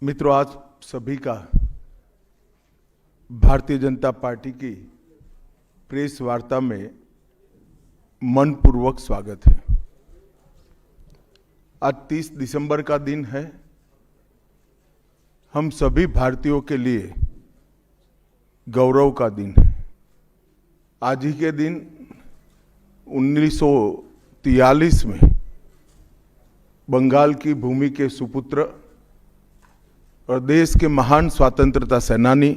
मित्रों, आज सभी का भारतीय जनता पार्टी की प्रेस वार्ता में मनपूर्वक स्वागत है। आज 30 दिसंबर का दिन है। हम सभी भारतीयों के लिए गौरव का दिन है। आज ही के दिन 1943 में बंगाल की भूमि के सुपुत्र और देश के महान स्वतंत्रता सेनानी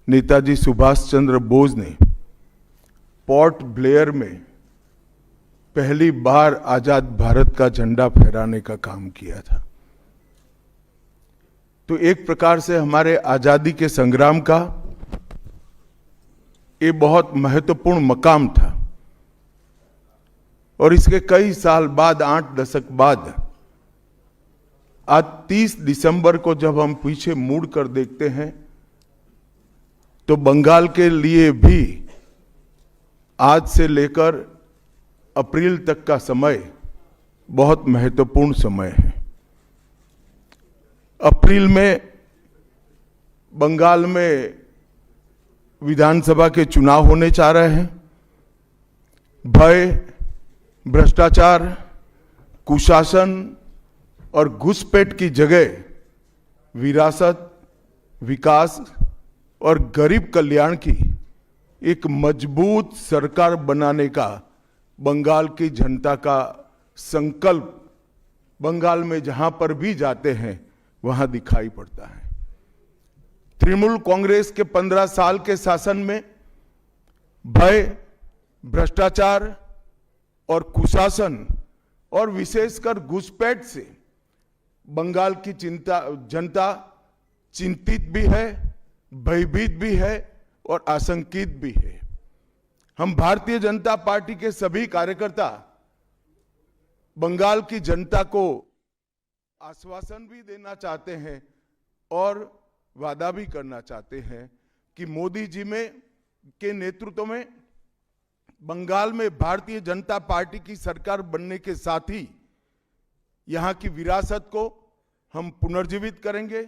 नेताजी सुभाष चंद्र बोस ने पोर्ट ब्लेयर में पहली बार आजाद भारत का झंडा फहराने का काम किया था। तो एक प्रकार से हमारे आजादी के संग्राम का ये बहुत महत्वपूर्ण मकाम था। और इसके कई साल बाद, 8 दशक बाद, आज 30 दिसंबर को जब हम पीछे मुड़ कर देखते हैं तो बंगाल के लिए भी आज से लेकर अप्रैल तक का समय बहुत महत्वपूर्ण समय है। अप्रैल में बंगाल में विधानसभा के चुनाव होने जा रहे हैं। भय, भ्रष्टाचार, कुशासन और घुसपैठ की जगह विरासत, विकास और गरीब कल्याण की एक मजबूत सरकार बनाने का बंगाल की जनता का संकल्प बंगाल में जहां पर भी जाते हैं वहां दिखाई पड़ता है। तृणमूल कांग्रेस के 15 साल के शासन में भय, भ्रष्टाचार और कुशासन और विशेषकर घुसपैठ से बंगाल की जनता चिंतित भी है, भयभीत भी है और आशंकित भी है। हम भारतीय जनता पार्टी के सभी कार्यकर्ता बंगाल की जनता को आश्वासन भी देना चाहते हैं और वादा भी करना चाहते हैं कि मोदी जी के नेतृत्व में बंगाल में भारतीय जनता पार्टी की सरकार बनने के साथ ही यहां की विरासत को हम पुनर्जीवित करेंगे।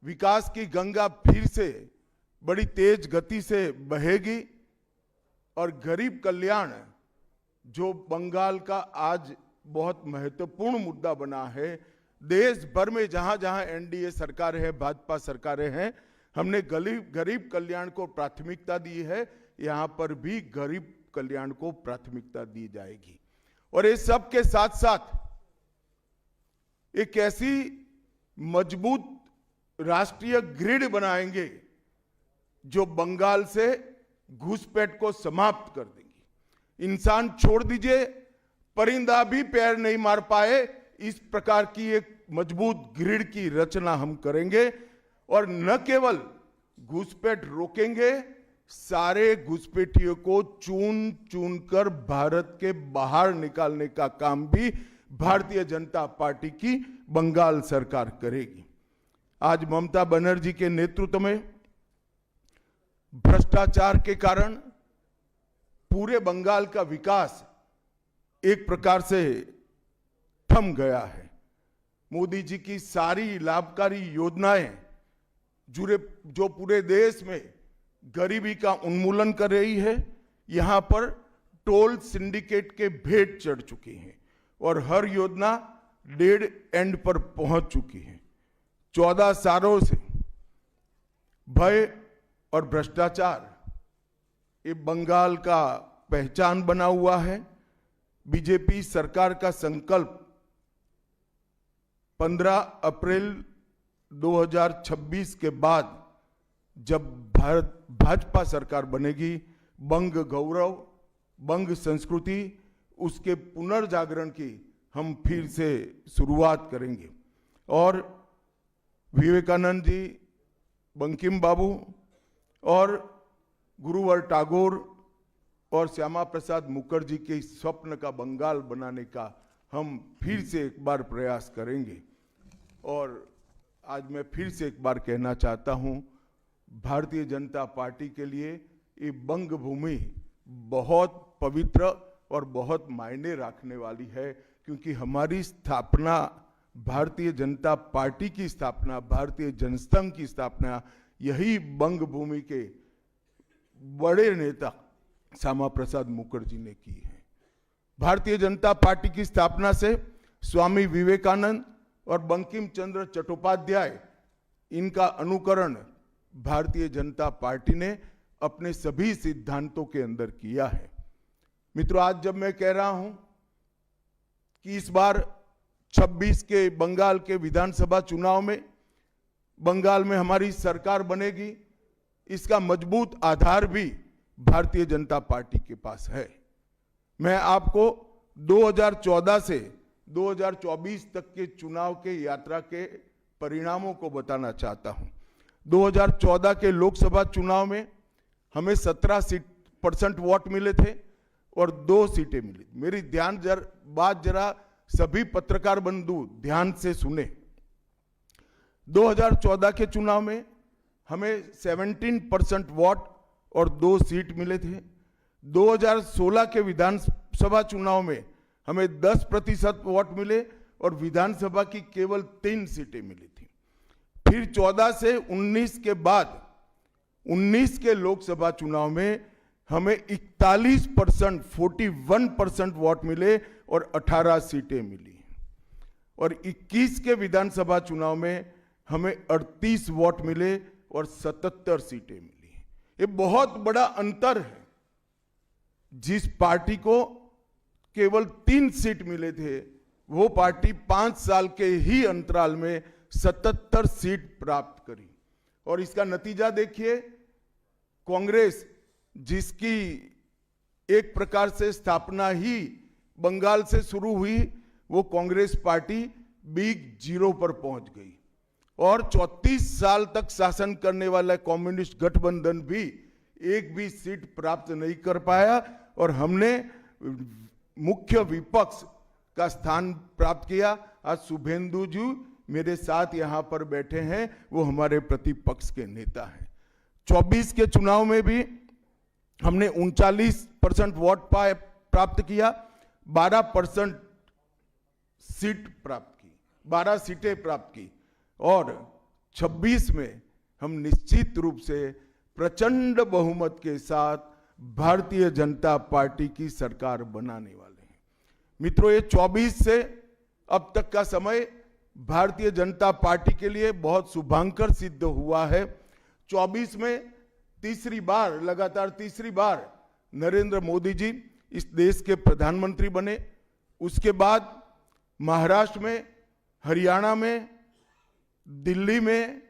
विकास की गंगा फिर से बड़ी तेज गति से बहेगी और गरीब कल्याण, जो बंगाल का आज बहुत महत्वपूर्ण मुद्दा बना है, देश भर में जहां जहां एनडीए सरकारें हैं, भाजपा सरकारें हैं, हमने गरीब कल्याण को प्राथमिकता दी है। यहां पर भी गरीब कल्याण को प्राथमिकता दी जाएगी। और इस सब के साथ साथ एक ऐसी मजबूत राष्ट्रीय ग्रिड बनाएंगे जो बंगाल से घुसपैठ को समाप्त कर देंगी। इंसान छोड़ दीजिए, परिंदा भी पैर नहीं मार पाए, इस प्रकार की एक मजबूत ग्रिड की रचना हम करेंगे। और न केवल घुसपैठ रोकेंगे, सारे घुसपैठियों को चुन चुन कर भारत के बाहर निकालने का काम भी भारतीय जनता पार्टी की बंगाल सरकार करेगी। आज ममता बनर्जी के नेतृत्व में भ्रष्टाचार के कारण पूरे बंगाल का विकास एक प्रकार से थम गया है। मोदी जी की सारी लाभकारी योजनाएं जो पूरे देश में गरीबी का उन्मूलन कर रही है, यहां पर टोल सिंडिकेट के भेंट चढ़ चुकी हैं और हर योजना डेड एंड पर पहुंच चुकी है। 14 सालों से भय और भ्रष्टाचार ये बंगाल का पहचान बना हुआ है। बीजेपी सरकार का संकल्प 15 अप्रैल 2026 के बाद जब भाजपा सरकार बनेगी, बंग गौरव, बंग संस्कृति, उसके पुनर्जागरण की हम फिर से शुरुआत करेंगे। और विवेकानंद जी, बंकिम बाबू और गुरुवर टैगोर और श्यामा प्रसाद मुखर्जी के स्वप्न का बंगाल बनाने का हम फिर से एक बार प्रयास करेंगे। और आज मैं फिर से एक बार कहना चाहता हूं, भारतीय जनता पार्टी के लिए ये बंग भूमि बहुत पवित्र और बहुत मायने रखने वाली है, क्योंकि हमारी स्थापना भारतीय जनता पार्टी की स्थापना, भारतीय जनसंघ की स्थापना यही बंग भूमि के बड़े नेता श्यामा प्रसाद मुखर्जी ने की है। भारतीय जनता पार्टी की स्थापना से स्वामी विवेकानंद और बंकिम चंद्र चट्टोपाध्याय, इनका अनुकरण भारतीय जनता पार्टी ने अपने सभी सिद्धांतों के अंदर किया है। मित्रों, आज जब मैं कह रहा हूं कि इस बार 26 के बंगाल के विधानसभा चुनाव में बंगाल में हमारी सरकार बनेगी, इसका मजबूत आधार भी भारतीय जनता पार्टी के पास है। मैं आपको 2014 से 2024 तक के चुनाव के यात्रा के परिणामों को बताना चाहता हूं। 2014 के लोकसभा चुनाव में हमें 17% वोट मिले थे और 2 सीटें मिली। मेरी बात जरा सभी पत्रकार बंधु ध्यान से सुने। 2014 के चुनाव में हमें 17% वोट और 2 सीट मिले थे। 2016 के विधानसभा चुनाव में हमें 10% वोट मिले और विधानसभा की केवल 3 सीटें मिली थी। फिर 14 से 19 के बाद 19 के लोकसभा चुनाव में हमें 41% वोट मिले और 18 सीटें मिली। और 21 के विधानसभा चुनाव में हमें 38 वोट मिले और 77 सीटें मिली। ये बहुत बड़ा अंतर है। जिस पार्टी को केवल 3 सीट मिले थे, वो पार्टी 5 साल के ही अंतराल में 77 सीट प्राप्त करी। और इसका नतीजा देखिए, कांग्रेस, जिसकी एक प्रकार से स्थापना ही बंगाल से शुरू हुई, वो कांग्रेस पार्टी बिग जीरो पर पहुंच गई। और 34 साल तक शासन करने वाला कम्युनिस्ट गठबंधन भी एक भी सीट प्राप्त नहीं कर पाया और हमने मुख्य विपक्ष का स्थान प्राप्त किया। आज शुभेंदु जी मेरे साथ यहां पर बैठे हैं, वो हमारे प्रतिपक्ष के नेता हैं। 24 के चुनाव में भी हमने 39% वोट प्राप्त किया, 12% सीट प्राप्त की, 12 सीटें प्राप्त की। और 26 में हम निश्चित रूप से प्रचंड बहुमत के साथ भारतीय जनता पार्टी की सरकार बनाने वाले हैं। मित्रों, ये 24 से अब तक का समय भारतीय जनता पार्टी के लिए बहुत शुभंकर सिद्ध हुआ है। 24 में लगातार तीसरी बार नरेंद्र मोदी जी इस देश के प्रधानमंत्री बने। उसके बाद महाराष्ट्र में, हरियाणा में, दिल्ली में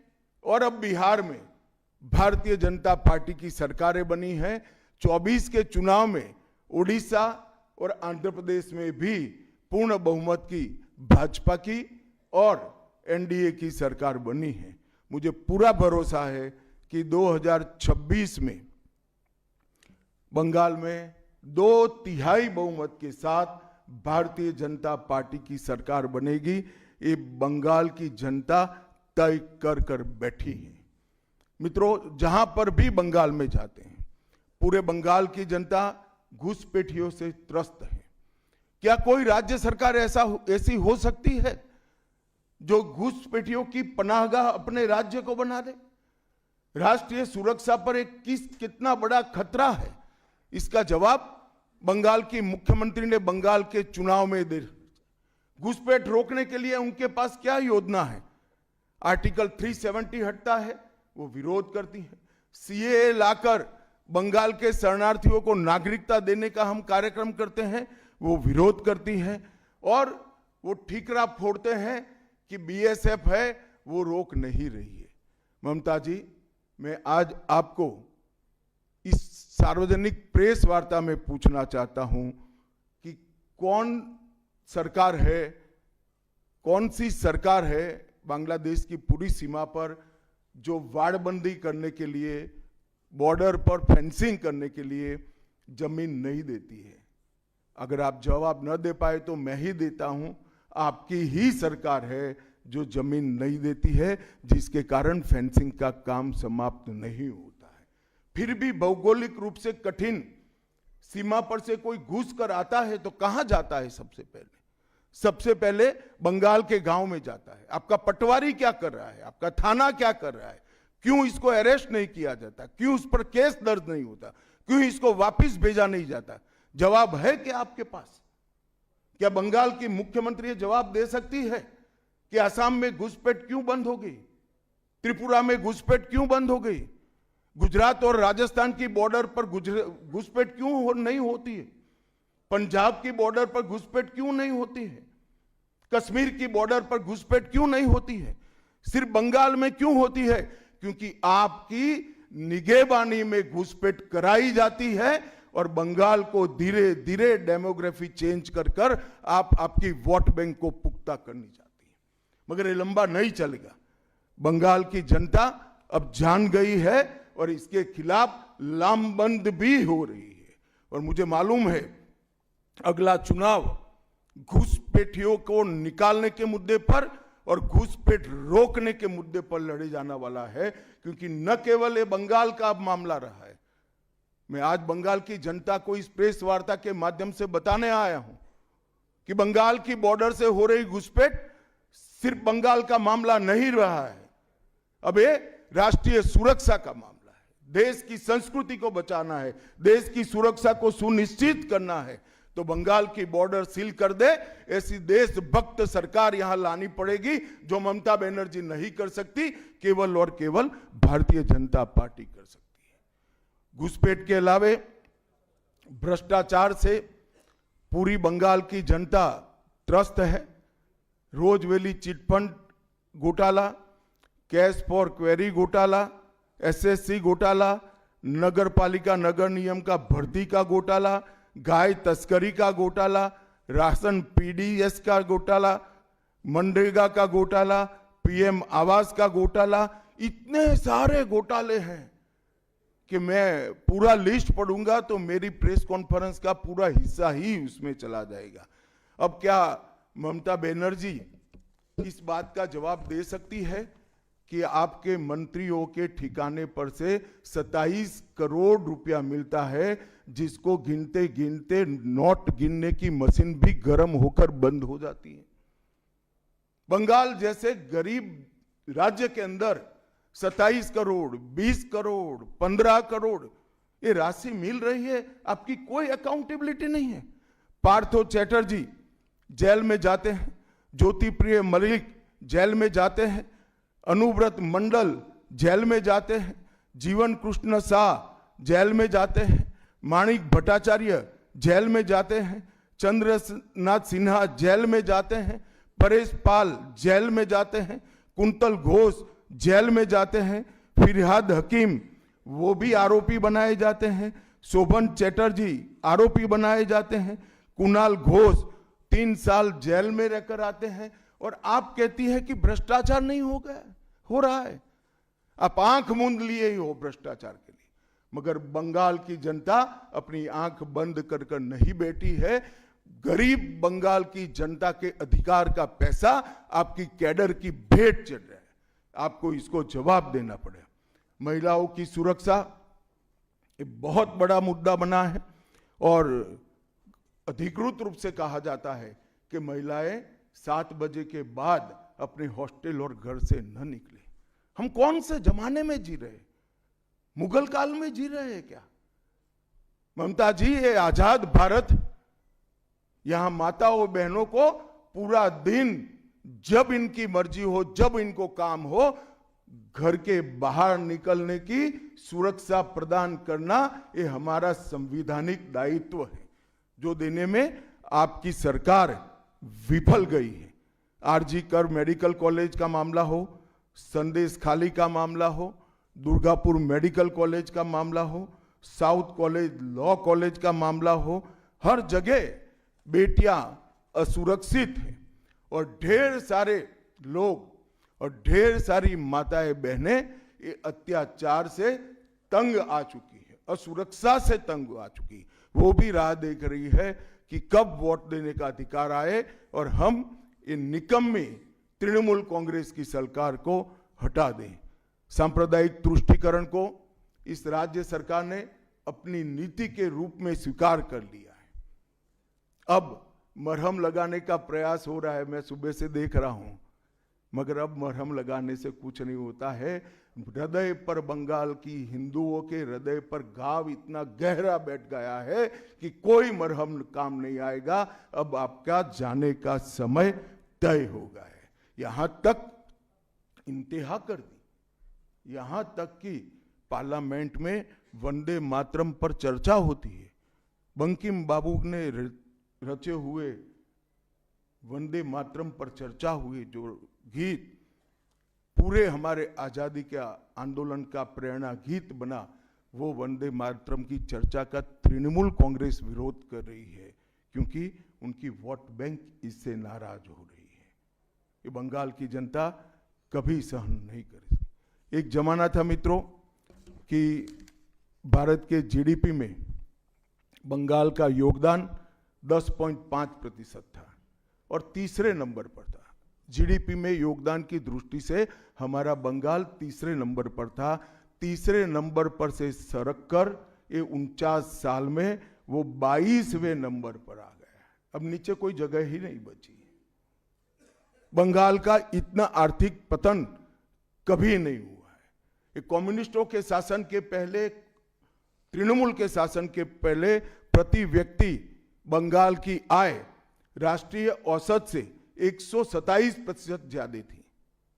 और अब बिहार में भारतीय जनता पार्टी की सरकारें बनी हैं। 24 के चुनाव में उड़ीसा और आंध्र प्रदेश में भी पूर्ण बहुमत की भाजपा की और एनडीए की सरकार बनी है। मुझे पूरा भरोसा है कि 2026 में बंगाल में 2/3 बहुमत के साथ भारतीय जनता पार्टी की सरकार बनेगी। ये बंगाल की जनता तय कर बैठी है। मित्रों, जहां पर भी बंगाल में जाते हैं, पूरे बंगाल की जनता घुसपैठियों से त्रस्त है। क्या कोई राज्य सरकार ऐसी हो सकती है जो घुसपैठियों की पनाहगाह अपने राज्य को बना दे? राष्ट्रीय सुरक्षा पर कितना बड़ा खतरा है, इसका जवाब बंगाल की मुख्यमंत्री ने बंगाल के चुनाव में दे। घुसपैठ रोकने के लिए उनके पास क्या योजना है? आर्टिकल 370 हटता है, वो विरोध करती है। सीएए लाकर बंगाल के शरणार्थियों को नागरिकता देने का हम कार्यक्रम करते हैं, वो विरोध करती हैं। और वो ठीकरा फोड़ते हैं कि बीएसएफ है, वो रोक नहीं रही है। ममता जी, मैं आज आपको इस सार्वजनिक प्रेस वार्ता में पूछना चाहता हूं कि कौन सी सरकार है बांग्लादेश की पूरी सीमा पर जो वाड़बंदी करने के लिए, बॉर्डर पर फेंसिंग करने के लिए जमीन नहीं देती है? अगर आप जवाब न दे पाए तो मैं ही देता हूं। आपकी ही सरकार है जो जमीन नहीं देती है, जिसके कारण फेंसिंग का काम समाप्त नहीं होता है। फिर भी भौगोलिक रूप से कठिन सीमा पर से कोई घुस कर आता है तो कहां जाता है? सबसे पहले सबसे पहले बंगाल के गांव में जाता है। आपका पटवारी क्या कर रहा है, आपका थाना क्या कर रहा है, क्यों इसको अरेस्ट नहीं किया जाता, क्यों उस पर केस दर्ज नहीं होता, क्यों इसको वापस भेजा नहीं जाता? जवाब है क्या आपके पास? क्या बंगाल की मुख्यमंत्री जवाब दे सकती है कि असम में घुसपैठ क्यों बंद हो गई, त्रिपुरा में घुसपैठ क्यों बंद हो गई, गुजरात और राजस्थान की बॉर्डर पर घुसपैठ क्यों नहीं होती है, पंजाब की बॉर्डर पर घुसपैठ क्यों नहीं होती है, कश्मीर की बॉर्डर पर घुसपैठ क्यों नहीं होती है, सिर्फ बंगाल में क्यों होती है? क्योंकि आपकी निगहबानी में घुसपैठ कराई जाती है और बंगाल को धीरे धीरे डेमोग्राफी चेंज कर कर आप आपकी वोट बैंक को पुख्ता करनी चाहती है। मगर ये लंबा नहीं चलेगा। बंगाल की जनता अब जान गई है और इसके खिलाफ लामबंद भी हो रही है। और मुझे मालूम है अगला चुनाव घुसपैठियों को निकालने के मुद्दे पर और घुसपैठ रोकने के मुद्दे पर लड़े जाना वाला है, क्योंकि न केवल ये बंगाल का अब मामला रहा है। मैं आज बंगाल की जनता को इस प्रेस वार्ता के माध्यम से बताने आया हूं कि बंगाल की बॉर्डर से हो रही घुसपैठ सिर्फ बंगाल का मामला नहीं रहा है, अब ये राष्ट्रीय सुरक्षा का मामला है। देश की संस्कृति को बचाना है, देश की सुरक्षा को सुनिश्चित करना है, तो बंगाल की बॉर्डर सील कर दे, ऐसी देशभक्त सरकार यहां लानी पड़ेगी जो ममता बनर्जी नहीं कर सकती, केवल और केवल भारतीय जनता पार्टी कर सकती है। घुसपैठ के अलावे भ्रष्टाचार से पूरी बंगाल की जनता त्रस्त है। रोजवेली चिटफंड घोटाला, कैश फॉर क्वेरी घोटाला, एसएससी घोटाला, नगर पालिका नगर निगम का भर्ती का घोटाला, गाय तस्करी का घोटाला, राशन पीडीएस का घोटाला, मनरेगा का घोटाला, पीएम आवास का घोटाला, इतने सारे घोटाले हैं कि मैं पूरा लिस्ट पढ़ूंगा तो मेरी प्रेस कॉन्फ्रेंस का पूरा हिस्सा ही उसमें चला जाएगा। अब क्या ममता बनर्जी इस बात का जवाब दे सकती है कि आपके मंत्रियों के ठिकाने पर से 27 करोड़ रुपया मिलता है, जिसको गिनते गिनते नोट गिनने की मशीन भी गर्म होकर बंद हो जाती है? बंगाल जैसे गरीब राज्य के अंदर 27 करोड़, 20 करोड़, 15 करोड़ ये राशि मिल रही है, आपकी कोई अकाउंटेबिलिटी नहीं है। पार्थो चैटर्जी जेल में जाते हैं, ज्योति प्रिय मलिक जेल में जाते हैं, अनुव्रत मंडल जेल में जाते हैं, जीवन कृष्ण शाह जेल में जाते हैं, माणिक भट्टाचार्य जेल में जाते हैं, चंद्रनाथ सिन्हा जेल में जाते हैं, परेश पाल जेल में जाते हैं, कुंतल घोष जेल में जाते हैं, फिरहाद हकीम वो भी आरोपी बनाए जाते हैं, शोभन चैटर्जी आरोपी बनाए जाते हैं, कुणाल घोष 3 साल जेल में रहकर आते हैं, और आप कहती है कि भ्रष्टाचार नहीं हो गया, हो रहा है। आप आंख मूंद लिए ही हो भ्रष्टाचार के लिए, मगर बंगाल की जनता अपनी आंख बंद कर कर नहीं बैठी है। गरीब बंगाल की जनता के अधिकार का पैसा आपकी कैडर की भेंट चढ़ रहा है, आपको इसको जवाब देना पड़ेगा। महिलाओं की सुरक्षा एक बहुत बड़ा मुद्दा बना है और अधिकृत रूप से कहा जाता है कि महिलाएं 7 बजे के बाद अपने हॉस्टल और घर से न निकले। हम कौन से जमाने में जी रहे, मुगल काल में जी रहे हैं क्या? ममता जी, ये आजाद भारत, यहां माताओं बहनों को पूरा दिन जब इनकी मर्जी हो, जब इनको काम हो, घर के बाहर निकलने की सुरक्षा प्रदान करना ये हमारा संवैधानिक दायित्व है, जो देने में आपकी सरकार विफल गई है। आरजी कर मेडिकल कॉलेज का मामला हो, संदेश खाली का मामला हो, दुर्गापुर मेडिकल कॉलेज का मामला हो, साउथ कॉलेज लॉ कॉलेज का मामला हो, हर जगह बेटियां असुरक्षित हैं और ढेर सारे लोग और ढेर सारी माताएं बहनें ये अत्याचार से तंग आ चुकी है, असुरक्षा से तंग आ चुकी है। वो भी राह देख रही है कि कब वोट देने का अधिकार आए और हम इन निकम्मी तृणमूल कांग्रेस की सरकार को हटा दें। सांप्रदायिक तुष्टीकरण को इस राज्य सरकार ने अपनी नीति के रूप में स्वीकार कर लिया है। अब मरहम लगाने का प्रयास हो रहा है, मैं सुबह से देख रहा हूं, मगर अब मरहम लगाने से कुछ नहीं होता है। हृदय पर, बंगाल की हिंदुओं के हृदय पर घाव इतना गहरा बैठ गया है कि कोई मरहम काम नहीं आएगा। अब आपका जाने का समय तय हो गया है। यहां तक इंतहा कर दी, यहां तक कि पार्लियामेंट में वंदे मातरम पर चर्चा होती है। बंकिम बाबू ने रचे हुए वंदे मातरम पर चर्चा हुई, जो गीत पूरे हमारे आजादी के आंदोलन का प्रेरणा गीत बना, वो वंदे मातरम की चर्चा का तृणमूल कांग्रेस विरोध कर रही है, क्योंकि उनकी वोट बैंक इससे नाराज हो रही है। ये बंगाल की जनता कभी सहन नहीं करेगी। एक जमाना था मित्रों कि भारत के जीडीपी में बंगाल का योगदान 10.5% था और तीसरे नंबर पर था। जीडीपी में योगदान की दृष्टि से हमारा बंगाल तीसरे नंबर पर था। तीसरे नंबर पर से सरक कर ये 49 साल में वो 22वें नंबर पर आ गया। अब नीचे कोई जगह ही नहीं बची। बंगाल का इतना आर्थिक पतन कभी नहीं हुआ है। ये कम्युनिस्टों के शासन के पहले, तृणमूल के शासन के पहले प्रति व्यक्ति बंगाल की आय राष्ट्रीय औसत से 127% ज्यादा थी।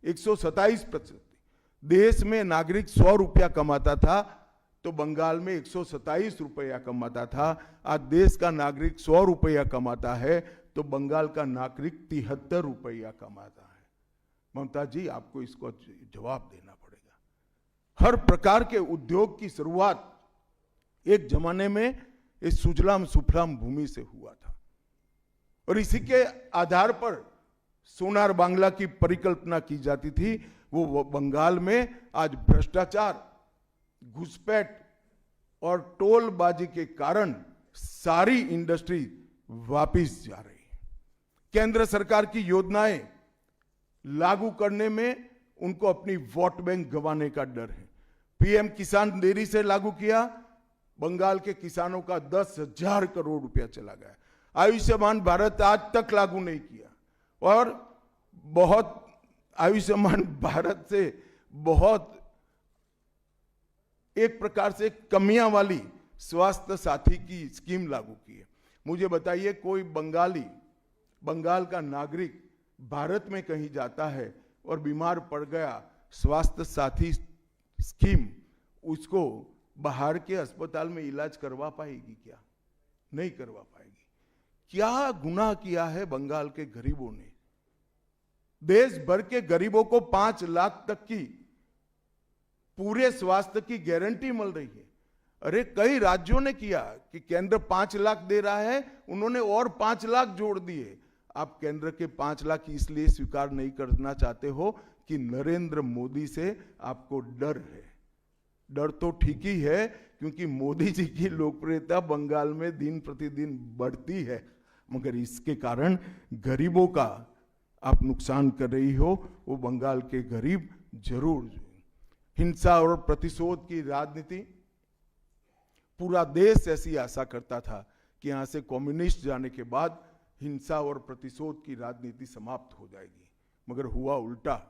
127%। देश में नागरिक 100 रुपया कमाता था तो बंगाल में 127 रुपया कमाता था। आज देश का नागरिक 100 रुपया कमाता है तो बंगाल का नागरिक 73 रुपया कमाता है। ममता जी, आपको इसको जवाब देना पड़ेगा। हर प्रकार के उद्योग की शुरुआत एक जमाने में इस सुजलाम सुफलाम भूमि से हुआ था और इसी के आधार पर सोनार बांग्ला की परिकल्पना की जाती थी। वो बंगाल में आज भ्रष्टाचार, घुसपैठ और टोलबाजी के कारण सारी इंडस्ट्री वापिस जा रही है। केंद्र सरकार की योजनाएं लागू करने में उनको अपनी वोट बैंक गंवाने का डर है। पीएम किसान देरी से लागू किया, बंगाल के किसानों का 10,000 करोड़ रुपया चला गया। आयुष्मान भारत आज तक लागू नहीं किया और बहुत आयुष्मान भारत से बहुत एक प्रकार से कमियां वाली स्वास्थ्य साथी की स्कीम लागू की है। मुझे बताइए, कोई बंगाली, बंगाल का नागरिक भारत में कहीं जाता है और बीमार पड़ गया, स्वास्थ्य साथी स्कीम उसको बाहर के अस्पताल में इलाज करवा पाएगी क्या? नहीं करवा पाएगी। क्या गुनाह किया है बंगाल के गरीबों ने? देश भर के गरीबों को 5 लाख तक की पूरे स्वास्थ्य की गारंटी मिल रही है। अरे कई राज्यों ने किया कि केंद्र 5 लाख दे रहा है, उन्होंने और 5 लाख जोड़ दिए। आप केंद्र के 5 लाख इसलिए स्वीकार नहीं करना चाहते हो कि नरेंद्र मोदी से आपको डर है। डर तो ठीक ही है, क्योंकि मोदी जी की लोकप्रियता बंगाल में दिन प्रतिदिन बढ़ती है, मगर इसके कारण गरीबों का आप नुकसान कर रही हो। वो बंगाल के गरीब जरूर। हिंसा और प्रतिशोध की राजनीति, पूरा देश ऐसी आशा करता था कि यहां से कम्युनिस्ट जाने के बाद हिंसा और प्रतिशोध की राजनीति समाप्त हो जाएगी, मगर हुआ उल्टा।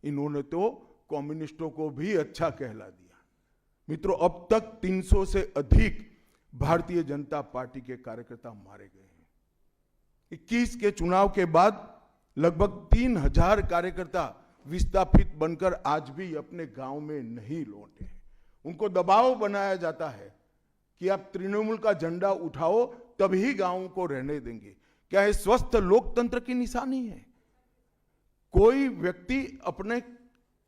इन्होंने तो कम्युनिस्टों को भी अच्छा कहला दिया। मित्रों, अब तक 300 से अधिक भारतीय जनता पार्टी के कार्यकर्ता मारे गए हैं। 21 के चुनाव के बाद लगभग 3000 कार्यकर्ता विस्थापित बनकर आज भी अपने गांव में नहीं लौटे हैं। उनको दबाव बनाया जाता है कि आप तृणमूल का झंडा उठाओ तभी गांवों को रहने देंगे। क्या ये स्वस्थ लोकतंत्र की निशानी है? कोई व्यक्ति अपने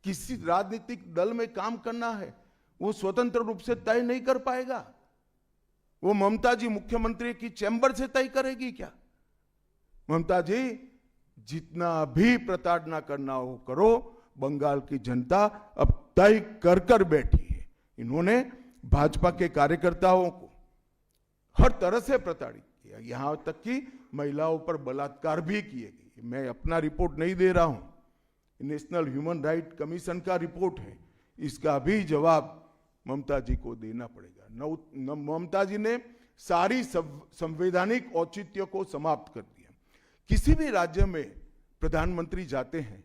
किसी राजनीतिक दल में काम करना है, वो स्वतंत्र रूप से तय नहीं कर पाएगा। वो ममता जी मुख्यमंत्री की चैम्बर से तय करेगी क्या? ममता जी, जितना भी प्रताड़ना करना हो करो, बंगाल की जनता अब तय कर कर बैठी है। इन्होंने भाजपा के कार्यकर्ताओं को हर तरह से प्रताड़ित किया, यहां तक कि महिलाओं पर बलात्कार भी किए गए। मैं अपना रिपोर्ट नहीं दे रहा हूं, नेशनल ह्यूमन राइट कमीशन का रिपोर्ट है। इसका भी जवाब ममता जी को देना पड़ेगा। ममता जी ने सारी संवैधानिक औचित्य को समाप्त कर दिया। किसी भी राज्य में प्रधानमंत्री जाते हैं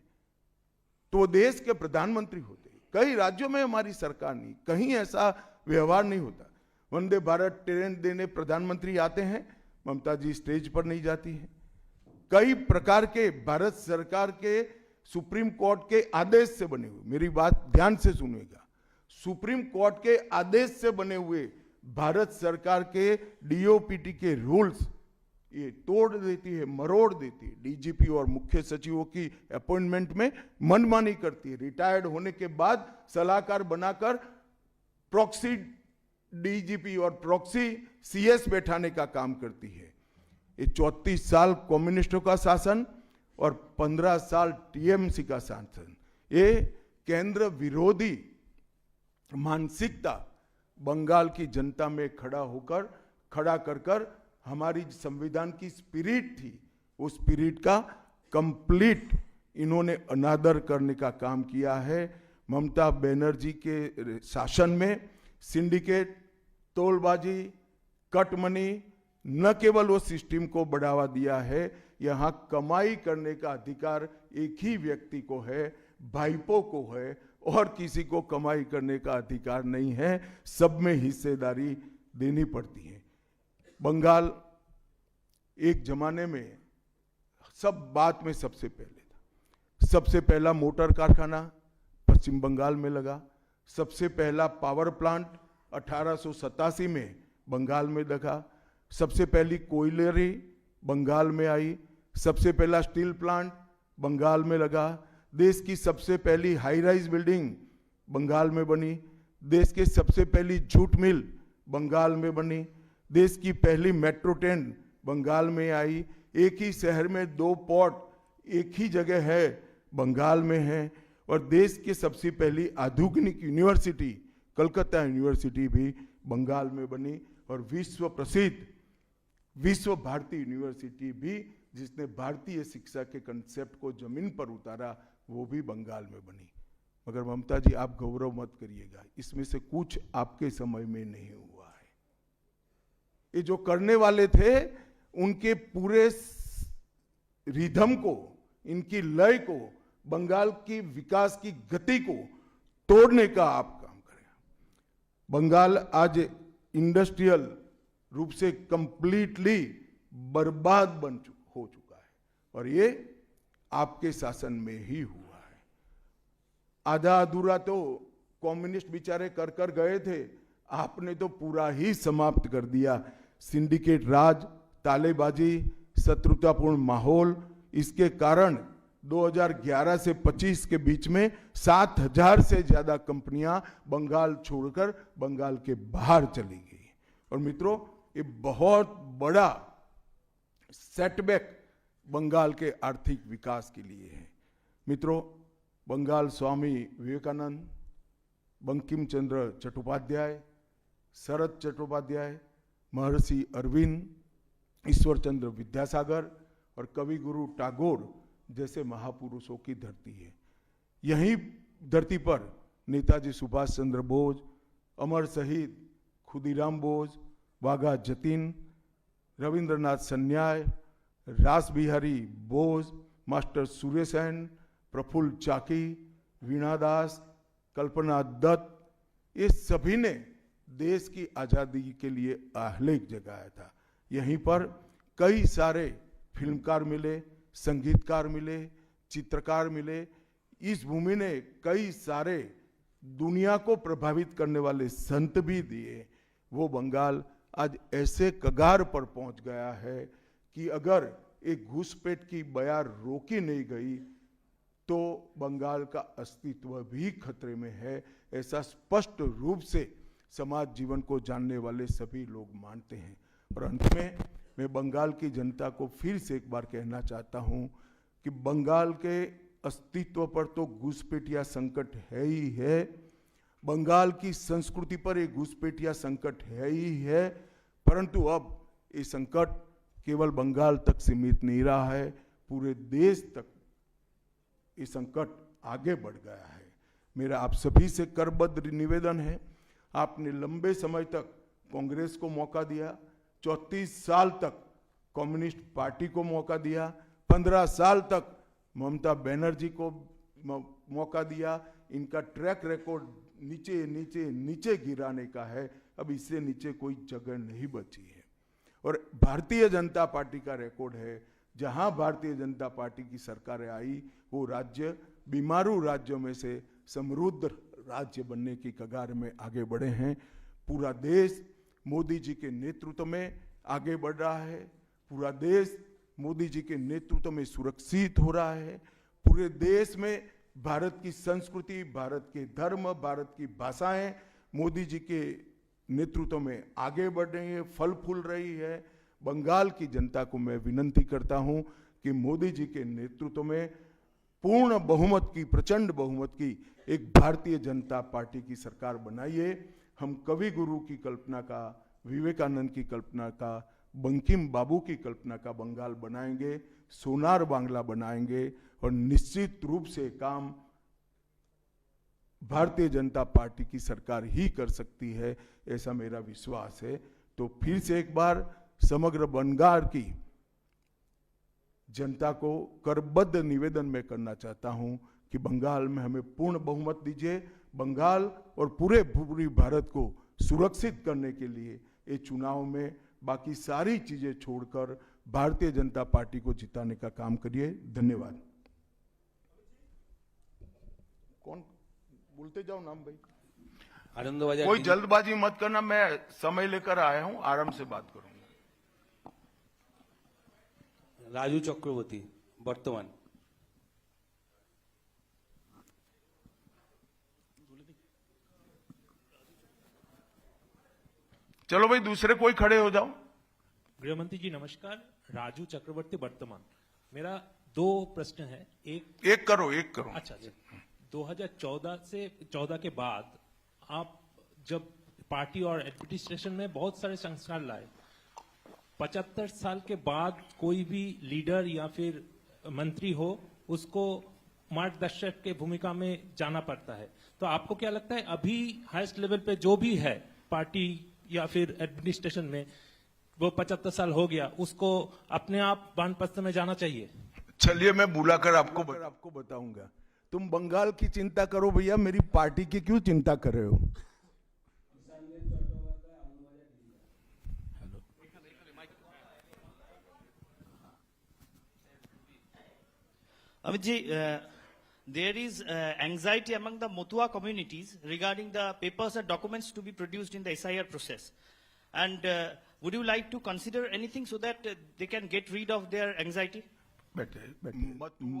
तो वो देश के प्रधानमंत्री होते हैं। कई राज्यों में हमारी सरकार नहीं, कहीं ऐसा व्यवहार नहीं होता। वंदे भारत ट्रेन देने प्रधानमंत्री आते हैं, ममता जी स्टेज पर नहीं जाती हैं। कई प्रकार के भारत सरकार के सुप्रीम कोर्ट के आदेश से बने हुए, मेरी बात ध्यान से सुनिएगा, सुप्रीम कोर्ट के आदेश से बने हुए भारत सरकार के डीओपीटी के रूल्स ये तोड़ देती है, मरोड़ देती है। डीजीपी और मुख्य सचिवों की अपॉइंटमेंट में मनमानी करती है। रिटायर्ड होने के बाद सलाहकार बनाकर प्रॉक्सी डीजीपी और प्रॉक्सी सीएस बैठाने का काम करती है। ये 34 साल कम्युनिस्टों का शासन और 15 साल टीएमसी का शासन, ये केंद्र विरोधी मानसिकता बंगाल की जनता में खड़ा कर हमारी संविधान की स्पिरिट थी, उस स्पिरिट का कंप्लीट इन्होंने अनादर करने का काम किया है। ममता बनर्जी के शासन में सिंडिकेट, तोलबाजी, कट मनी, न केवल वो सिस्टम को बढ़ावा दिया है, यहाँ कमाई करने का अधिकार एक ही व्यक्ति को है, भाईपो को है, और किसी को कमाई करने का अधिकार नहीं है। सब में हिस्सेदारी देनी पड़ती है। बंगाल एक जमाने में सब बात में सबसे पहले था। सबसे पहला मोटर कारखाना पश्चिम बंगाल में लगा। सबसे पहला पावर प्लांट 1887 में बंगाल में लगा। सबसे पहली कोयलरी बंगाल में आई। सबसे पहला स्टील प्लांट बंगाल में लगा। देश की सबसे पहली हाई राइज बिल्डिंग बंगाल में बनी। देश की सबसे पहली जूट मिल बंगाल में बनी। देश की पहली मेट्रो ट्रेन बंगाल में आई। एक ही शहर में 2 पोर्ट एक ही जगह है, बंगाल में है। और देश की सबसे पहली आधुनिक यूनिवर्सिटी कलकत्ता यूनिवर्सिटी भी बंगाल में बनी। और विश्व प्रसिद्ध विश्व भारती यूनिवर्सिटी भी, जिसने भारतीय शिक्षा के कंसेप्ट को जमीन पर उतारा, वो भी बंगाल में बनी। मगर ममता जी, आप गौरव मत करिएगा, इसमें से कुछ आपके समय में नहीं हुआ है। ये जो करने वाले थे, उनके पूरे रिदम को, इनकी लय को, बंगाल की विकास की गति को तोड़ने का आप काम करें। बंगाल आज इंडस्ट्रियल रूप से कंप्लीटली बर्बाद हो चुका है, और ये आपके शासन में ही हुआ है। आधा अधूरा तो कम्युनिस्ट बेचारे कर गए थे, आपने तो पूरा ही समाप्त कर दिया। सिंडिकेट राज, तालेबाजी, शत्रुतापूर्ण माहौल, इसके कारण 2011 से 25 के बीच में 7000 से ज्यादा कंपनियां बंगाल छोड़कर बंगाल के बाहर चली गई। और मित्रों, ये बहुत बड़ा सेटबैक बंगाल के आर्थिक विकास के लिए है। मित्रों, बंगाल स्वामी विवेकानंद, बंकिम चंद्र चट्टोपाध्याय, शरद चट्टोपाध्याय, महर्षि अरविंद, ईश्वर चंद्र विद्यासागर और कवि गुरु टैगोर जैसे महापुरुषों की धरती है। यही धरती पर नेताजी सुभाष चंद्र बोस, अमर शहीद खुदीराम बोस, वाघा जतीन, रविंद्रनाथ सन्याय, रास बिहारी बोस, मास्टर सुरेश सेन, प्रफुल्ल चाकी, वीणा दास, कल्पना दत्त, ये सभी ने देश की आज़ादी के लिए आह्लेख जगाया था। यहीं पर कई सारे फिल्मकार मिले, संगीतकार मिले, चित्रकार मिले। इस भूमि ने कई सारे दुनिया को प्रभावित करने वाले संत भी दिए। वो बंगाल आज ऐसे कगार पर पहुंच गया है कि अगर एक घुसपैठ की बयार रोकी नहीं गई तो बंगाल का अस्तित्व भी खतरे में है। ऐसा स्पष्ट रूप से समाज जीवन को जानने वाले सभी लोग मानते हैं। और अंत में मैं बंगाल की जनता को फिर से एक बार कहना चाहता हूं कि बंगाल के अस्तित्व पर तो घुसपैठिया संकट है ही है, बंगाल की संस्कृति पर एक घुसपैठिया संकट है ही है, परंतु अब ये संकट केवल बंगाल तक सीमित नहीं रहा है, पूरे देश तक ये संकट आगे बढ़ गया है। मेरा आप सभी से करबद्ध निवेदन है, आपने लंबे समय तक कांग्रेस को मौका दिया, 34 साल तक कम्युनिस्ट पार्टी को मौका दिया, 15 साल तक ममता बनर्जी को मौका दिया। इनका ट्रैक रिकॉर्ड नीचे नीचे नीचे गिराने का है। अब इससे नीचे कोई जगह नहीं बची है। और भारतीय जनता पार्टी का रिकॉर्ड है, जहां भारतीय जनता पार्टी की सरकारें आई वो राज्य बीमारू राज्यों में से समृद्ध राज्य बनने की कगार में आगे बढ़े हैं। पूरा देश मोदी जी के नेतृत्व में आगे बढ़ रहा है। पूरा देश मोदी जी के नेतृत्व में सुरक्षित हो रहा है। पूरे देश में भारत की संस्कृति, भारत के धर्म, भारत की भाषाएं मोदी जी के नेतृत्व में आगे बढ़ रही है, फल फूल रही है। बंगाल की जनता को मैं विनती करता हूं कि मोदी जी के नेतृत्व में पूर्ण बहुमत की, प्रचंड बहुमत की एक भारतीय जनता पार्टी की सरकार बनाइए। हम कवि गुरु की कल्पना का, विवेकानंद की कल्पना का, बंकिम बाबू की कल्पना का बंगाल बनाएंगे, सोनार बांग्ला बनाएंगे और निश्चित रूप से काम भारतीय जनता पार्टी की सरकार ही कर सकती है, ऐसा मेरा विश्वास है। तो फिर से एक बार समग्र बंगाल की जनता को करबद्ध निवेदन मैं करना चाहता हूं कि बंगाल में हमें पूर्ण बहुमत दीजिए। बंगाल और पूरी भारत को सुरक्षित करने के लिए ये चुनाव में बाकी सारी चीजें छोड़कर भारतीय जनता पार्टी को जिताने का काम करिए। धन्यवाद। कौन बोलते जाओ नाम भाई? आनंद कोई जल्दबाजी मत करना, मैं समय लेकर आया हूं, आराम से बात करूंगा। राजू चक्रवर्ती वर्तमान। चलो भाई, दूसरे कोई खड़े हो जाओ। गृहमंत्री जी नमस्कार, राजू चक्रवर्ती वर्तमान। मेरा दो प्रश्न है। एक करो। अच्छा, 2014 के बाद आप जब पार्टी और एडमिनिस्ट्रेशन में बहुत सारे संस्कार लाए, 75 साल के बाद कोई भी लीडर या फिर मंत्री हो उसको मार्गदर्शक के भूमिका में जाना पड़ता है। तो आपको क्या लगता है अभी हाईएस्ट लेवल पे जो भी है पार्टी या फिर एडमिनिस्ट्रेशन में, वो 75 साल हो गया, उसको अपने आप वानप्रस्थ में जाना चाहिए? चलिए मैं बुलाकर आपको बताऊंगा। तुम बंगाल की चिंता करो भैया, मेरी पार्टी की क्यों चिंता कर रहे हो? Amit ji, there is anxiety among the Motua communities regarding the papers and documents to be produced in the SIR process. And would you like to consider anything so that they can get rid of their anxiety?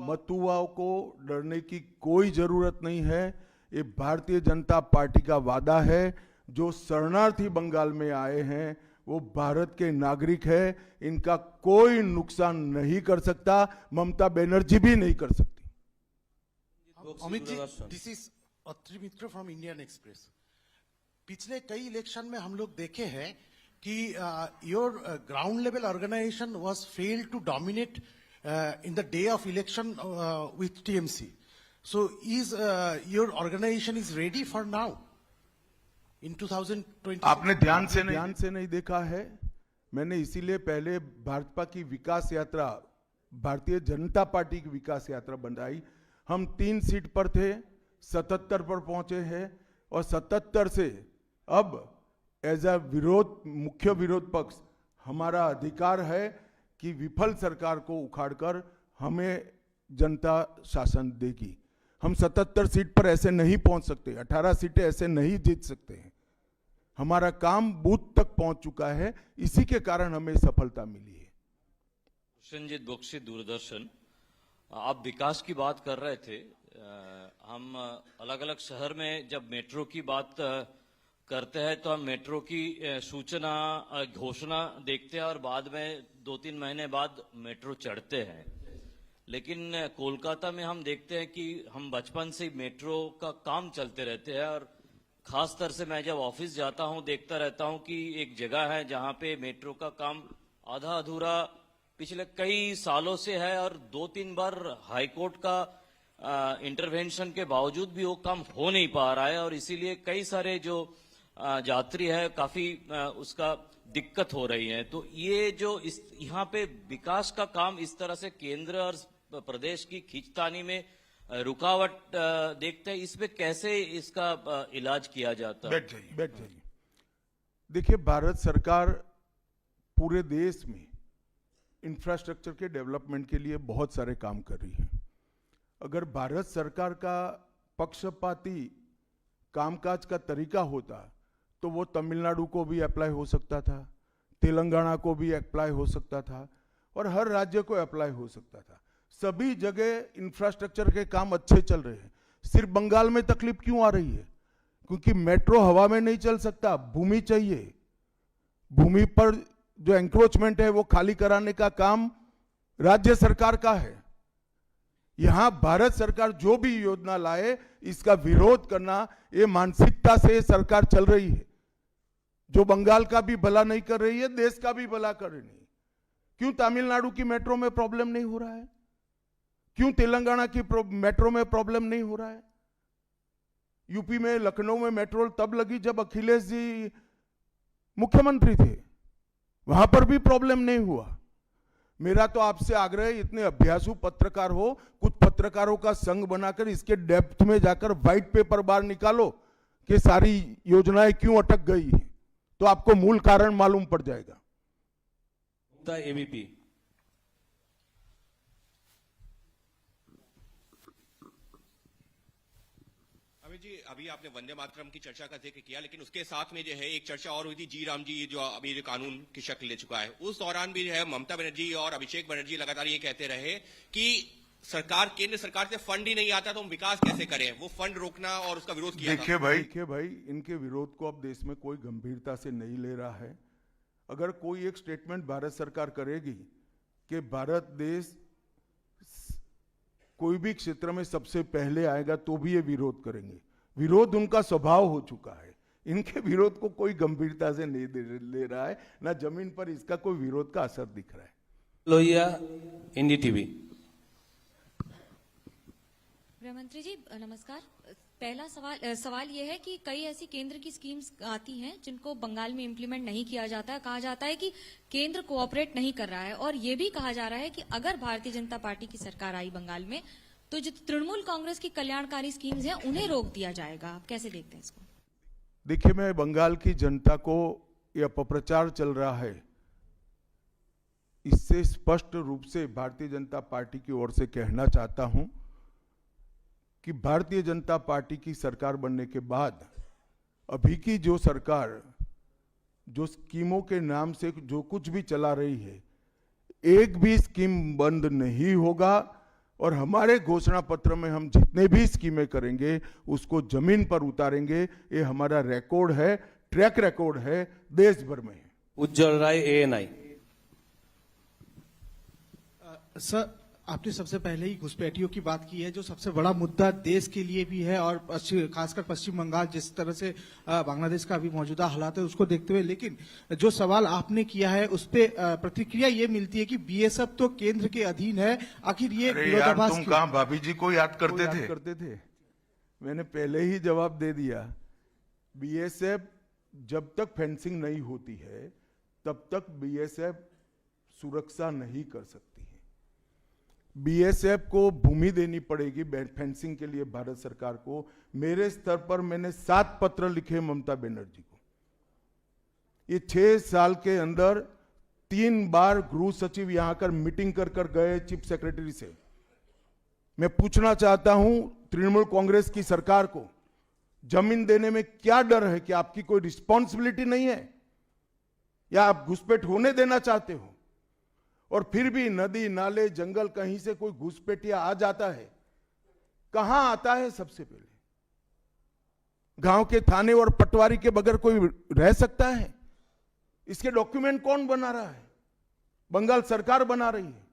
मतुआओं को डरने की कोई जरूरत नहीं है। ये Bharatiya Janata party का वादा है। जो शरणार्थी बंगाल में आए हैं वो भारत के नागरिक है, इनका कोई नुकसान नहीं कर सकता, ममता बनर्जी भी नहीं कर सकती। Amit ji, this is Atri Mitra from Indian Express. पिछले कई इलेक्शन में हम लोग देखे हैं कि your ground level organisation was failed to dominate in the day of election with TMC. So is your organization is ready for now in 2020? आपने ध्यान से नहीं देखा है। मैंने इसीलिए पहले भाजपा की विकास यात्रा, भारतीय जनता पार्टी की विकास यात्रा बनाई। हम 3 सीट पर थे, 77 पर पहुंचे हैं और 77 से अब एज अ मुख्य विरोध पक्ष हमारा अधिकार है कि विफल सरकार को उखाड़कर हमें जनता शासन देगी। हम 77 सीट पर ऐसे नहीं पहुंच सकते, 18 सीटें ऐसे नहीं जीत सकते हैं। हमारा काम बूथ तक पहुंच चुका है, इसी के कारण हमें सफलता मिली है। प्रसन्नजीत बख्शी, दूरदर्शन। आप विकास की बात कर रहे थे। हम अलग अलग शहर में जब मेट्रो की बात करते हैं तो हम मेट्रो की सूचना, घोषणा देखते हैं और बाद में 2-3 महीने बाद मेट्रो चढ़ते हैं। लेकिन कोलकाता में हम देखते हैं कि हम बचपन से मेट्रो का काम चलते रहते हैं और खास तौर से मैं जब ऑफिस जाता हूं देखता रहता हूं कि एक जगह है जहां पे मेट्रो का काम आधा अधूरा पिछले कई सालों से है और 2-3 बार हाईकोर्ट का इंटरवेंशन के बावजूद भी वो काम हो नहीं पा रहा है और इसीलिए कई सारे जो यात्री है काफी उसका दिक्कत हो रही है। तो ये जो इस यहाँ पे विकास का काम इस तरह से केंद्र और प्रदेश की खींचतानी में रुकावट देखते हैं, इसमें कैसे इसका इलाज किया जाता है? बैठ जाइए। देखिए, भारत सरकार पूरे देश में इंफ्रास्ट्रक्चर के डेवलपमेंट के लिए बहुत सारे काम कर रही है। अगर भारत सरकार का पक्षपाती कामकाज का तरीका होता तो वो तमिलनाडु को भी अप्लाई हो सकता था, तेलंगाना को भी अप्लाई हो सकता था और हर राज्य को अप्लाई हो सकता था। सभी जगह इंफ्रास्ट्रक्चर के काम अच्छे चल रहे हैं। सिर्फ बंगाल में तकलीफ क्यों आ रही है? क्योंकि मेट्रो हवा में नहीं चल सकता, भूमि चाहिए। भूमि पर जो एंक्रोचमेंट है वो खाली कराने का काम राज्य सरकार का है। यहां भारत सरकार जो भी योजना लाए इसका विरोध करना, ये मानसिकता से सरकार चल रही है, जो बंगाल का भी भला नहीं कर रही है, देश का भी भला कर रही है। क्यों तमिलनाडु की मेट्रो में प्रॉब्लम नहीं हो रहा है? क्यों तेलंगाना की मेट्रो में प्रॉब्लम नहीं हो रहा है? यूपी में लखनऊ में मेट्रो तब लगी जब अखिलेश जी मुख्यमंत्री थे, वहां पर भी प्रॉब्लम नहीं हुआ। मेरा तो आपसे आग्रह है, इतने अभ्यासु पत्रकार हो, कुछ पत्रकारों का संघ बनाकर इसके डेप्थ में जाकर व्हाइट पेपर बाहर निकालो कि सारी योजनाएं क्यों अटक गई है, तो आपको मूल कारण मालूम पड़ जाएगा। एबीपी। अमित जी, अभी आपने वंदे मातरम की चर्चा का जिक्र किया, लेकिन उसके साथ में जो है एक चर्चा और हुई थी, जी राम जी जो अभी जो कानून की शक्ल ले चुका है, उस दौरान भी जो है ममता बनर्जी और अभिषेक बनर्जी लगातार ये कहते रहे कि सरकार, केंद्र सरकार से फंड ही नहीं आता तो हम विकास कैसे करें, वो फंड रोकना और उसका विरोध किया। देखिए भाई, इनके विरोध को अब देश में कोई गंभीरता से नहीं ले रहा है। अगर कोई एक स्टेटमेंट भारत सरकार करेगी कि भारत देश कोई भी क्षेत्र में सबसे पहले आएगा तो भी ये विरोध करेंगे। विरोध उनका स्वभाव हो चुका है। इनके विरोध को कोई गंभीरता से नहीं ले रहा है, ना जमीन पर इसका कोई विरोध का असर दिख रहा है। लोहिया, एनडीटीवी। गृहमंत्री जी नमस्कार। पहला सवाल यह है कि कई ऐसी केंद्र की स्कीम्स आती हैं जिनको बंगाल में इम्प्लीमेंट नहीं किया जाता है। कहा जाता है कि केंद्र कोऑपरेट नहीं कर रहा है और ये भी कहा जा रहा है कि अगर भारतीय जनता पार्टी की सरकार आई बंगाल में तो जो तृणमूल कांग्रेस की कल्याणकारी स्कीम्स हैं उन्हें रोक दिया जाएगा। आप कैसे देखते हैं इसको? देखिए, मैं बंगाल की जनता को यह अपप्रचार चल रहा है, इससे स्पष्ट रूप से भारतीय जनता पार्टी की ओर से कहना चाहता हूं कि भारतीय जनता पार्टी की सरकार बनने के बाद अभी की जो सरकार जो स्कीमों के नाम से जो कुछ भी चला रही है, एक भी स्कीम बंद नहीं होगा और हमारे घोषणा पत्र में हम जितने भी स्कीमें करेंगे उसको जमीन पर उतारेंगे। ये हमारा रिकॉर्ड है, ट्रैक रिकॉर्ड है, देश भर में। उज्जवल राय, एएनआई। सर, आपने सबसे पहले ही घुसपैठियों की बात की है, जो सबसे बड़ा मुद्दा देश के लिए भी है और खासकर पश्चिम बंगाल जिस तरह से बांग्लादेश का अभी मौजूदा हालात है उसको देखते हुए। लेकिन जो सवाल आपने किया है उस पे प्रतिक्रिया ये मिलती है कि बीएसएफ तो केंद्र के अधीन है, आखिर ये विरोधाभास तुम कहां भाभी जी को याद करते थे? मैंने पहले ही जवाब दे दिया। बीएसएफ जब तक फेंसिंग नहीं होती है तब तक बीएसएफ सुरक्षा नहीं कर सकती है। बीएसएफ को भूमि देनी पड़ेगी फेंसिंग के लिए भारत सरकार को। मेरे स्तर पर मैंने 7 पत्र लिखे ममता बनर्जी को। ये 6 साल के अंदर 3 बार गृह सचिव यहां आकर मीटिंग कर गए चीफ सेक्रेटरी से। मैं पूछना चाहता हूं तृणमूल कांग्रेस की सरकार को, जमीन देने में क्या डर है? कि आपकी कोई रिस्पॉन्सिबिलिटी नहीं है या आप घुसपैठ होने देना चाहते हो? और फिर भी नदी नाले जंगल कहीं से कोई घुसपैठिया आ जाता है, कहां आता है? सबसे पहले गांव के थाने और पटवारी के बगैर कोई रह सकता है? इसके डॉक्यूमेंट कौन बना रहा है? बंगाल सरकार बना रही है।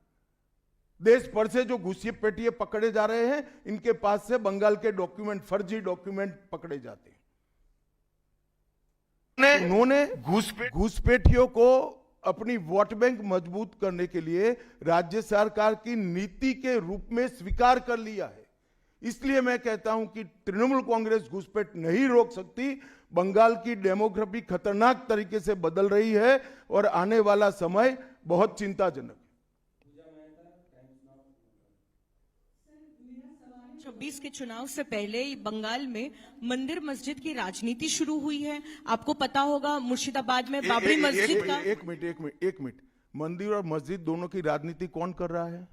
देश भर से जो घुसपैठिए पकड़े जा रहे हैं, इनके पास से बंगाल के डॉक्यूमेंट, फर्जी डॉक्यूमेंट पकड़े जाते हैं। उन्होंने घुसपैठियों को अपनी वोट बैंक मजबूत करने के लिए राज्य सरकार की नीति के रूप में स्वीकार कर लिया है। इसलिए मैं कहता हूं कि तृणमूल कांग्रेस घुसपैठ नहीं रोक सकती। बंगाल की डेमोग्राफी खतरनाक तरीके से बदल रही है और आने वाला समय बहुत चिंताजनक है। 2024 के चुनाव से पहले बंगाल में मंदिर मस्जिद की राजनीति शुरू हुई है। आपको पता होगा मुर्शिदाबाद में बाबरी मस्जिद का। एक मिनट, मंदिर और मस्जिद दोनों की राजनीति कौन कर रहा है?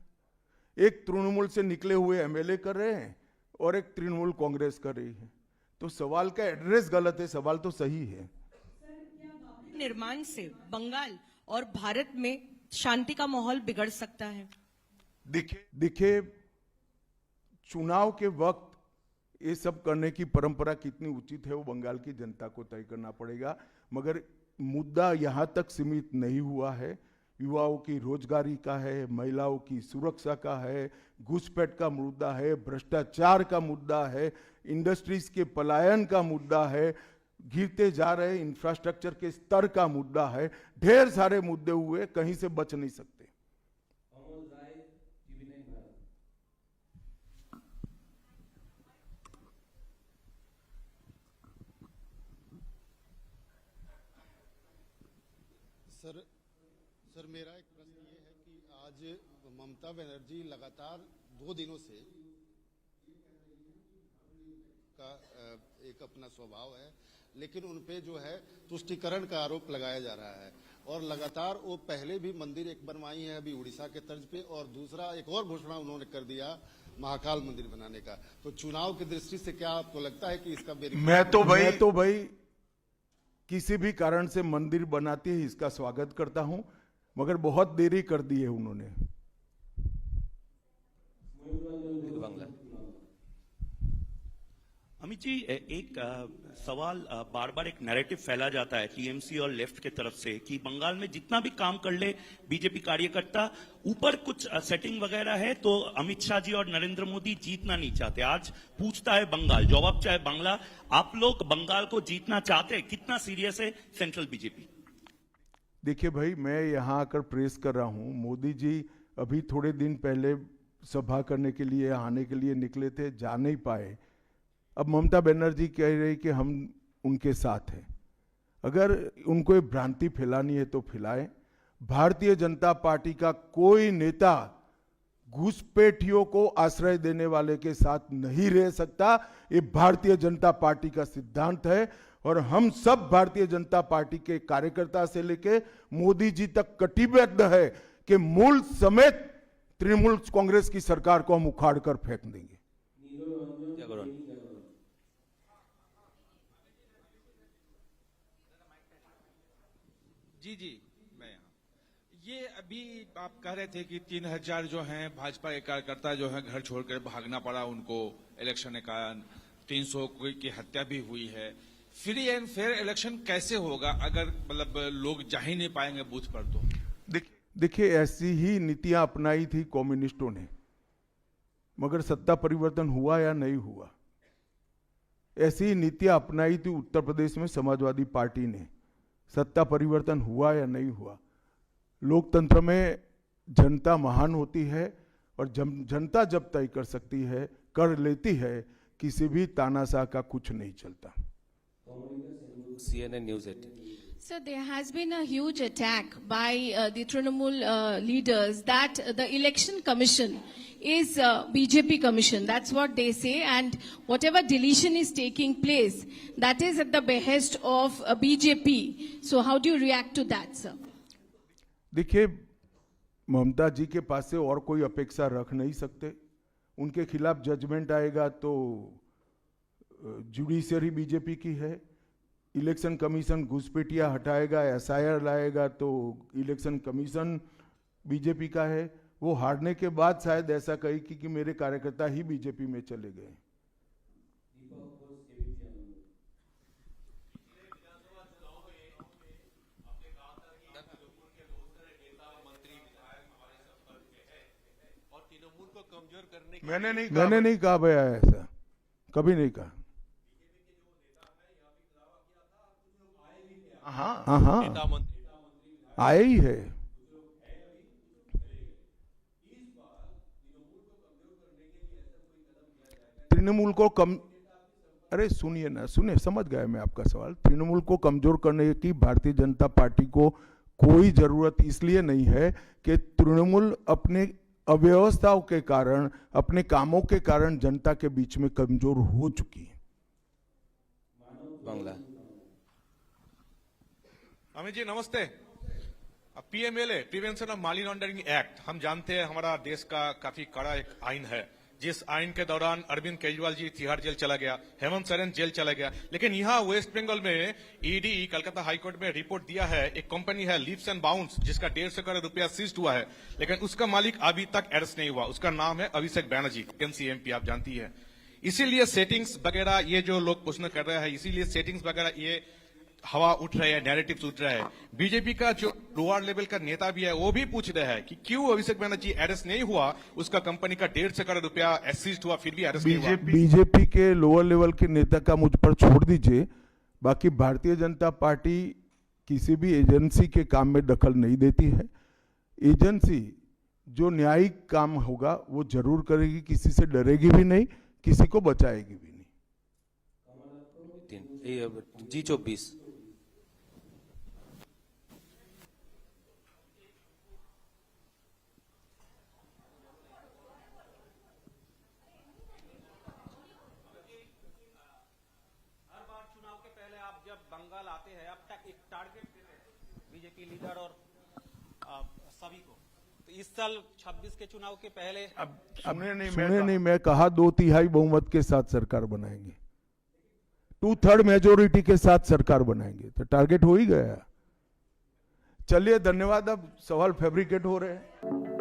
एक तृणमूल से निकले हुए एमएलए कर रहे हैं और एक तृणमूल कांग्रेस कर रही है। तो सवाल का एड्रेस गलत है, सवाल तो सही है। निर्माण से बंगाल और भारत में शांति का माहौल बिगड़ सकता है। देखिए, चुनाव के वक्त ये सब करने की परंपरा कितनी उचित है वो बंगाल की जनता को तय करना पड़ेगा, मगर मुद्दा यहां तक सीमित नहीं हुआ है। युवाओं की रोजगारी का है, महिलाओं की सुरक्षा का है, घुसपैठ का मुद्दा है, भ्रष्टाचार का मुद्दा है, इंडस्ट्रीज के पलायन का मुद्दा है, गिरते जा रहे इंफ्रास्ट्रक्चर के स्तर का मुद्दा है। ढेर सारे मुद्दे हुए, कहीं से बच नहीं सकते। सर मेरा एक प्रश्न ये है कि आज ममता बनर्जी लगातार 2 दिनों से का एक अपना स्वभाव है, लेकिन उनपे जो है तुष्टीकरण का आरोप लगाया जा रहा है और लगातार वो पहले भी मंदिर एक बनवाई है अभी उड़ीसा के तर्ज पे, और दूसरा एक और घोषणा उन्होंने कर दिया महाकाल मंदिर बनाने का। तो चुनाव की दृष्टि से क्या आपको लगता है कि इसका मैं तो भाई किसी भी कारण से मंदिर बनाती है इसका स्वागत करता हूं, मगर बहुत देरी कर दी है उन्होंने। अमित जी, एक सवाल बार बार एक नैरेटिव फैला जाता है टीएमसी और लेफ्ट के तरफ से कि बंगाल में जितना भी काम कर ले बीजेपी कार्यकर्ता, ऊपर कुछ सेटिंग वगैरह है तो अमित शाह जी और नरेंद्र मोदी जीतना नहीं चाहते। आज पूछता है बंगाल, जवाब चाहे बांग्ला, आप लोग बंगाल को जीतना चाहते हैं? कितना सीरियस है सेंट्रल बीजेपी? देखिए भाई, मैं यहां आकर प्रेस कर रहा हूं। मोदी जी अभी थोड़े दिन पहले सभा करने के लिए आने के लिए निकले थे, जा नहीं पाए। अब ममता बनर्जी कह रही कि हम उनके साथ हैं। अगर उनको ये भ्रांति फैलानी है तो फैलाएं। भारतीय जनता पार्टी का कोई नेता घुसपैठियों को आश्रय देने वाले के साथ नहीं रह सकता। ये भारतीय जनता पार्टी का सिद्धांत है और हम सब भारतीय जनता पार्टी के कार्यकर्ता से लेके मोदी जी तक कटिबद्ध है कि मूल समेत तृणमूल कांग्रेस की सरकार को हम उखाड़ कर फेंक देंगे। जी मैं यहाँ, ये अभी आप कह रहे थे कि 3000 जो हैं भाजपा के कार्यकर्ता जो हैं घर छोड़कर भागना पड़ा उनको इलेक्शन के कारण, 300 की हत्या भी हुई है। फ्री एंड फेयर इलेक्शन कैसे होगा अगर मतलब लोग जा ही नहीं पाएंगे बूथ पर? तो देखिए, ऐसी ही नीतियां अपनाई थी कम्युनिस्टों ने, मगर सत्ता परिवर्तन हुआ या नहीं हुआ। ऐसी ही नीतियां अपनाई थी उत्तर प्रदेश में समाजवादी पार्टी ने, सत्ता परिवर्तन हुआ या नहीं हुआ। लोकतंत्र में जनता महान होती है और जनता जब तय कर सकती है, कर लेती है, किसी भी तानाशाह का कुछ नहीं चलता। CNN News 18. So there has been a huge attack by the Trinamool leaders that the election commission is BJP commission. That's what they say, and whatever deletion is taking place, that is at the behest of BJP. So how do you react to that, sir? देखिए, ममता जी के पास से और कोई अपेक्षा रख नहीं सकते। उनके खिलाफ जजमेंट आएगा तो जुडिशरी बीजेपी की है, इलेक्शन कमीशन घुसपैठिया हटाएगा, एसआईआर लाएगा तो इलेक्शन कमीशन बीजेपी का है। वो हारने के बाद शायद ऐसा कही कि मेरे कार्यकर्ता ही बीजेपी में चले गए। मैंने नहीं कहा भैया, ऐसा कभी नहीं कहा। हाँ, आए ही है। तृणमूल को कम, अरे सुनिए ना, सुनिए, समझ गया मैं आपका सवाल। तृणमूल को कमजोर करने की भारतीय जनता पार्टी को कोई जरूरत इसलिए नहीं है कि तृणमूल अपने अव्यवस्थाओं के कारण, अपने कामों के कारण जनता के बीच में कमजोर हो चुकी है। बांग्ला। अमित जी नमस्ते। PMLA, prevention of money laundering act, हम जानते हैं हमारा देश का काफी कड़ा एक आइन है, जिस आइन के दौरान अरविंद केजरीवाल जी तिहाड़ जेल चला गया, हेमंत सोरेन जेल चला गया। लेकिन यहाँ वेस्ट बंगाल में ईडी कलकत्ता हाईकोर्ट में रिपोर्ट दिया है, एक कंपनी है लीप्स एंड बाउंस जिसका 150 करोड़ रुपया सीज्ड हुआ है, लेकिन उसका मालिक अभी तक अरेस्ट नहीं हुआ। उसका नाम है अभिषेक बैनर्जी, एमसीएमपी, आप जानती है। इसीलिए सेटिंग्स वगैरह ये जो लोग प्रश्न कर रहे हैं, इसीलिए सेटिंग्स वगैरह ये हवा उठ रहे हैं, नैरेटिव्स उठ रहे हैं। बीजेपी का जो लोअर लेवल का नेता भी है वो भी पूछ रहे हैं कि क्यों अभिषेक बैनर्जी अरेस्ट नहीं हुआ, उसका कंपनी का 150 करोड़ रुपया सीज्ड हुआ फिर भी अरेस्ट नहीं हुआ। बीजेपी के लोअर लेवल के नेता का मुझ पर छोड़ दीजिए, बाकी भारतीय जनता पार्टी किसी भी एजेंसी के काम में दखल नहीं देती है। एजेंसी जो न्यायिक काम होगा वो जरूर करेगी, किसी से डरेगी भी नहीं, किसी को बचाएगी भी नहीं। G24। बंगाल आते हैं, अब तक एक टारगेट देते हैं बीजेपी लीडर और सभी को, तो इस साल 26 के चुनाव के पहले सुने नहीं, मैं कहा 2/3 बहुमत के साथ सरकार बनाएंगे, 2/3 मेजोरिटी के साथ सरकार बनाएंगे, तो टारगेट हो ही गया। चलिए धन्यवाद। अब सवाल फैब्रिकेट हो रहे हैं।